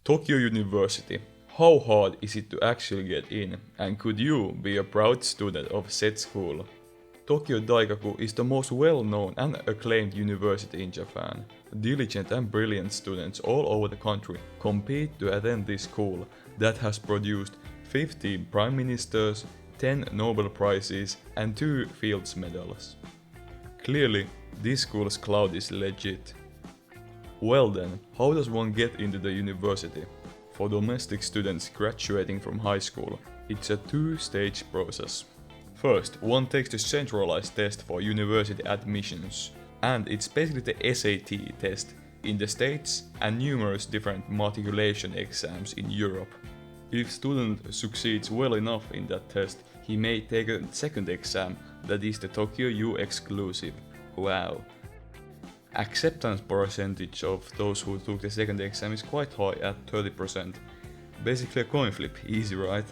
Tokyo University. How hard is it to actually get in, and could you be a proud student of said school? Tokyo Daigaku is the most well-known and acclaimed university in Japan. Diligent and brilliant students all over the country compete to attend this school that has produced 15 prime ministers, 10 Nobel Prizes and 2 Fields Medals. Clearly, this school's clout is legit. Well then, how does one get into the university? For domestic students graduating from high school, it's a two-stage process. First, one takes the centralized test for university admissions, and it's basically the SAT test in the States and numerous different matriculation exams in Europe. If student succeeds well enough in that test, he may take a second exam, that is the Tokyo U exclusive. Wow. Acceptance percentage of those who took the second exam is quite high at 30%. Basically a coin flip, easy right?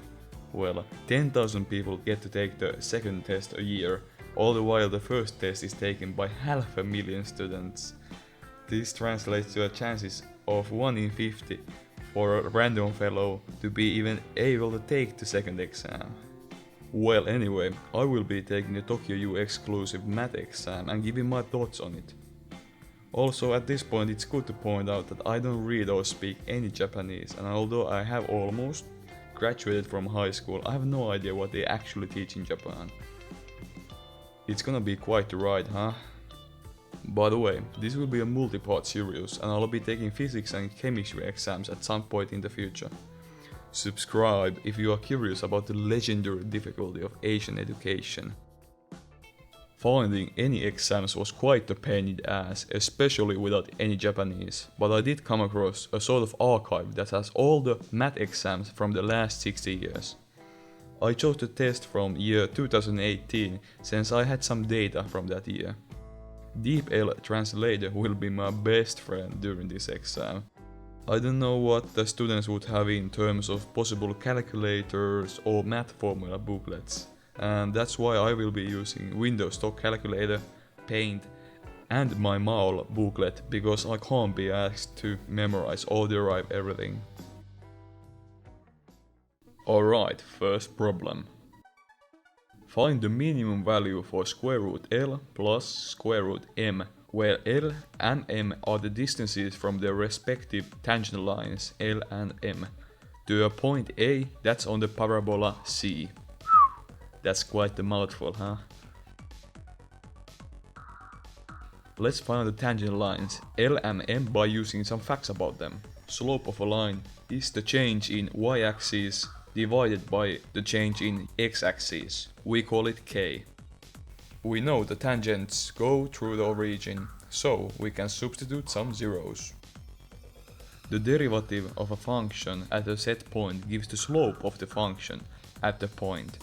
Well, 10,000 people get to take the second test a year, all the while the first test is taken by 500,000 students. This translates to a chances of 1 in 50 for a random fellow to be even able to take the second exam. Well anyway, I will be taking the Tokyo U exclusive math exam and giving my thoughts on it. Also at this point it's good to point out that I don't read or speak any Japanese, and although I have almost graduated from high school, I have no idea what they actually teach in Japan. It's gonna be quite the ride, huh? By the way, this will be a multi-part series and I'll be taking physics and chemistry exams at some point in the future. Subscribe if you are curious about the legendary difficulty of Asian education. Finding any exams was quite a pain in the ass, especially without any Japanese, but I did come across a sort of archive that has all the math exams from the last 60 years. I chose the test from year 2018 since I had some data from that year. DeepL Translator will be my best friend during this exam. I don't know what the students would have in terms of possible calculators or math formula booklets, and that's why I will be using Windows Stock Calculator, Paint and my MAUL booklet, because I can't be asked to memorize or derive everything. Alright, first problem. Find the minimum value for square root L plus square root M, where L and M are the distances from their respective tangent lines L and M to a point A that's on the parabola C. That's quite the mouthful, huh? Let's find the tangent lines L and M by using some facts about them. Slope of a line is the change in y-axis divided by the change in x-axis. We call it k. We know the tangents go through the origin, so we can substitute some zeros. The derivative of a function at a set point gives the slope of the function at the point.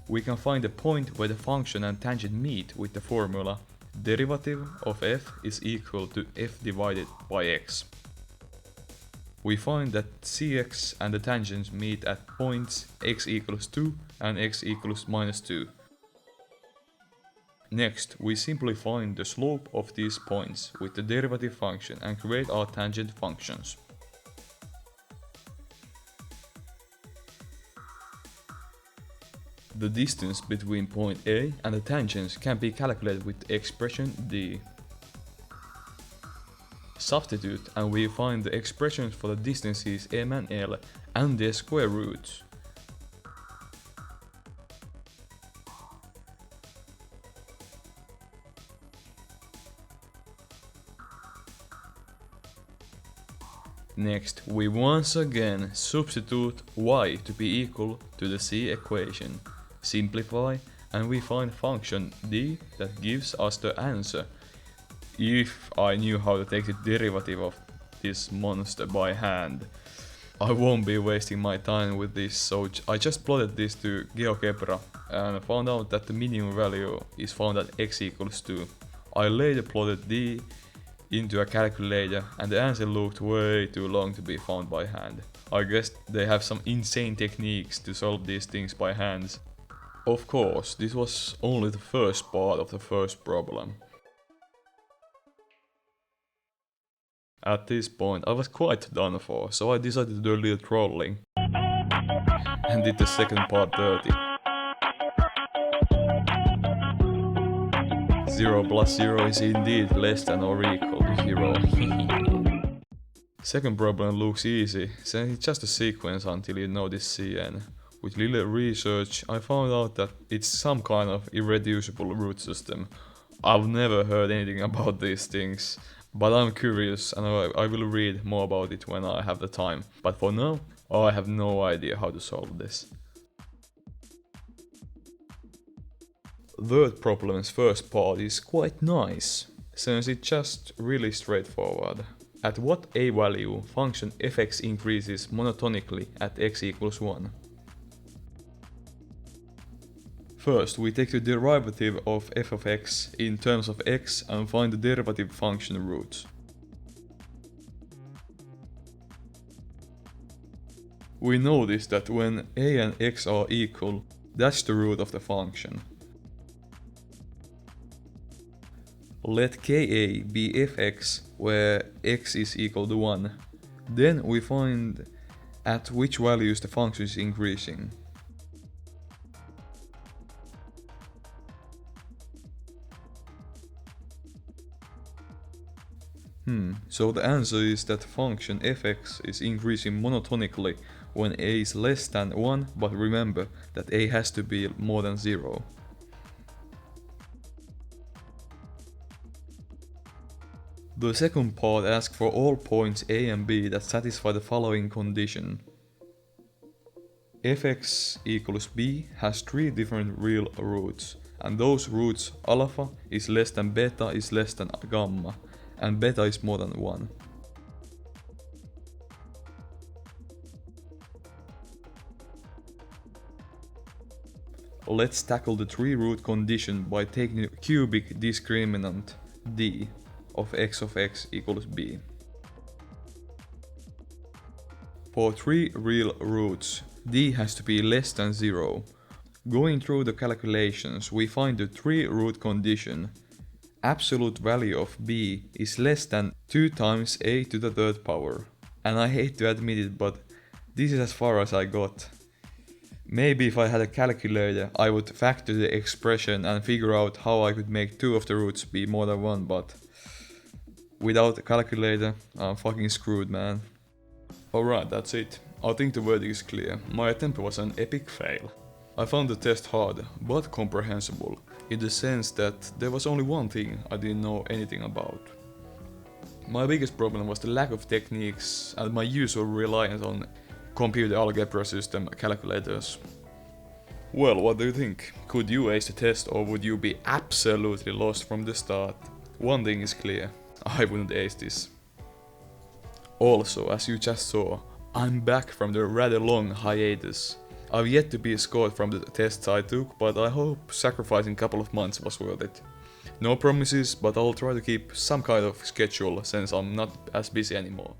We can find the point where the function and tangent meet with the formula derivative of f is equal to f divided by x. We find that cx and the tangents meet at points x equals 2 and x equals -2. Next, we simply find the slope of these points with the derivative function and create our tangent functions. The distance between point A and the tangents can be calculated with the expression d. Substitute and we find the expressions for the distances m and l and their square roots. Next, we once again substitute y to be equal to the c equation, simplify, and we find function d that gives us the answer. If I knew how to take the derivative of this monster by hand. I won't be wasting my time with this, so I just plotted this to GeoGebra and found out that the minimum value is found at x equals 2. I later plotted d into a calculator and the answer looked way too long to be found by hand. I guess they have some insane techniques to solve these things by hands. Of course, this was only the first part of the first problem. At this point, I was quite done for, so I decided to do a little trolling. And did the second part dirty. 0 plus 0 is indeed less than or equal to 0. Second problem looks easy, since it's just a sequence until you notice Cn. With little research, I found out that it's some kind of irreducible root system. I've never heard anything about these things, but I'm curious and I will read more about it when I have the time. But for now, I have no idea how to solve this. Third problem's first part is quite nice, since it's just really straightforward. At what a value function fx increases monotonically at x equals 1? First, we take the derivative of f of x in terms of x and find the derivative function roots. We notice that when a and x are equal, that's the root of the function. Let ka be fx where x is equal to 1. Then we find at which values the function is increasing. So the answer is that function fx is increasing monotonically when a is less than 1, but remember that a has to be more than 0. The second part asks for all points a and b that satisfy the following condition. Fx equals b has 3 different real roots, and those roots alpha is less than beta is less than gamma, and beta is more than 1. Let's tackle the 3 root condition by taking the cubic discriminant d of x equals b. For 3 real roots, d has to be less than 0. Going through the calculations, we find the 3 root condition. Absolute value of b is less than 2 times a to the 3rd power. And I hate to admit it, but this is as far as I got. Maybe if I had a calculator, I would factor the expression and figure out how I could make 2 of the roots be more than 1, but without a calculator, I'm fucking screwed, man. Alright, that's it. I think the verdict is clear. My attempt was an epic fail. I found the test hard, but comprehensible, in the sense that there was only one thing I didn't know anything about. My biggest problem was the lack of techniques and my usual reliance on computer algebra system calculators. Well, what do you think? Could you ace the test or would you be absolutely lost from the start? One thing is clear. I wouldn't ace this. Also, as you just saw, I'm back from the rather long hiatus. I've yet to be scored from the tests I took, but I hope sacrificing a couple of months was worth it. No promises, but I'll try to keep some kind of schedule since I'm not as busy anymore.